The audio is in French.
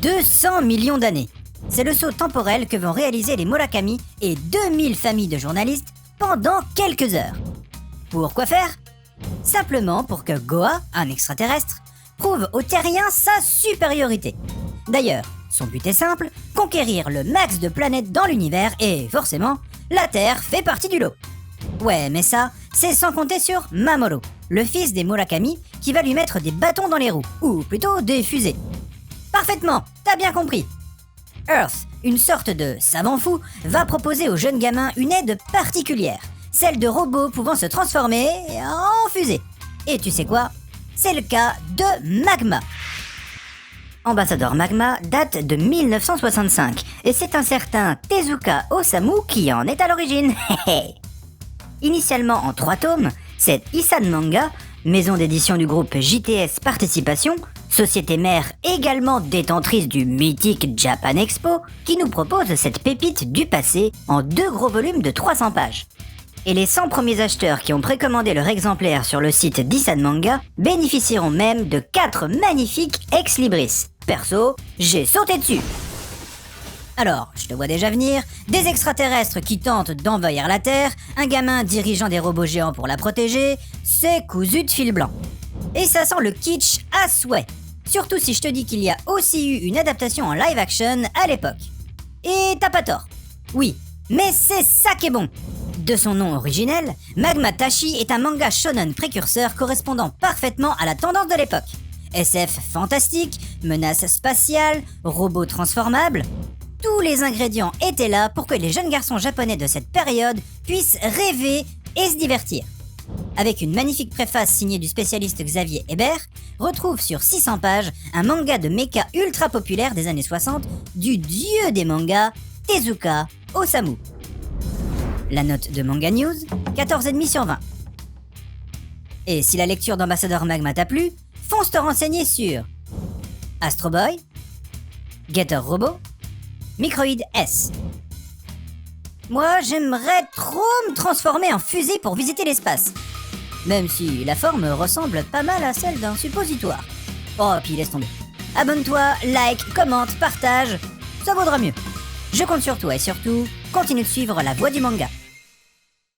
200 millions d'années. C'est le saut temporel que vont réaliser les Murakami et 2000 familles de journalistes pendant quelques heures. Pourquoi faire? Simplement pour que Goa, un extraterrestre, prouve aux terriens sa supériorité. D'ailleurs, son but est simple, conquérir le max de planètes dans l'univers et, forcément, la Terre fait partie du lot. Ouais, mais ça, c'est sans compter sur Mamoru, le fils des Murakami, qui va lui mettre des bâtons dans les roues, ou plutôt des fusées. Parfaitement, t'as bien compris. Earth, une sorte de savant fou, va proposer au jeune gamin une aide particulière, celle de robots pouvant se transformer en fusée. Et tu sais quoi? C'est le cas de Magma. Ambassador Magma date de 1965, et c'est un certain Tezuka Osamu qui en est à l'origine. Initialement en 3 tomes, c'est Isan Manga, maison d'édition du groupe JTS Participation, société mère également détentrice du mythique Japan Expo, qui nous propose cette pépite du passé en 2 gros volumes de 300 pages. Et les 100 premiers acheteurs qui ont précommandé leur exemplaire sur le site d'Isan Manga bénéficieront même de 4 magnifiques ex-libris. Perso, j'ai sauté dessus. Alors, je te vois déjà venir, des extraterrestres qui tentent d'envahir la Terre, un gamin dirigeant des robots géants pour la protéger, c'est cousu de fil blanc. Et ça sent le kitsch à souhait. Surtout si je te dis qu'il y a aussi eu une adaptation en live action à l'époque. Et t'as pas tort. Oui, mais c'est ça qui est bon. De son nom originel, Magma Tachi est un manga shonen précurseur correspondant parfaitement à la tendance de l'époque. SF fantastique, menaces spatiales, robots transformables... Tous les ingrédients étaient là pour que les jeunes garçons japonais de cette période puissent rêver et se divertir. Avec une magnifique préface signée du spécialiste Xavier Hébert, retrouve sur 600 pages un manga de mecha ultra populaire des années 60 du dieu des mangas, Tezuka Osamu. La note de Manga News, 14,5 sur 20. Et si la lecture d'Ambassador Magma t'a plu, fonce te renseigner sur Astro Boy, Getter Robot, Microïd S. Moi, j'aimerais trop me transformer en fusée pour visiter l'espace. Même si la forme ressemble pas mal à celle d'un suppositoire. Oh, puis laisse tomber. Abonne-toi, like, commente, partage, ça vaudra mieux. Je compte sur toi et surtout, continue de suivre la voie du manga.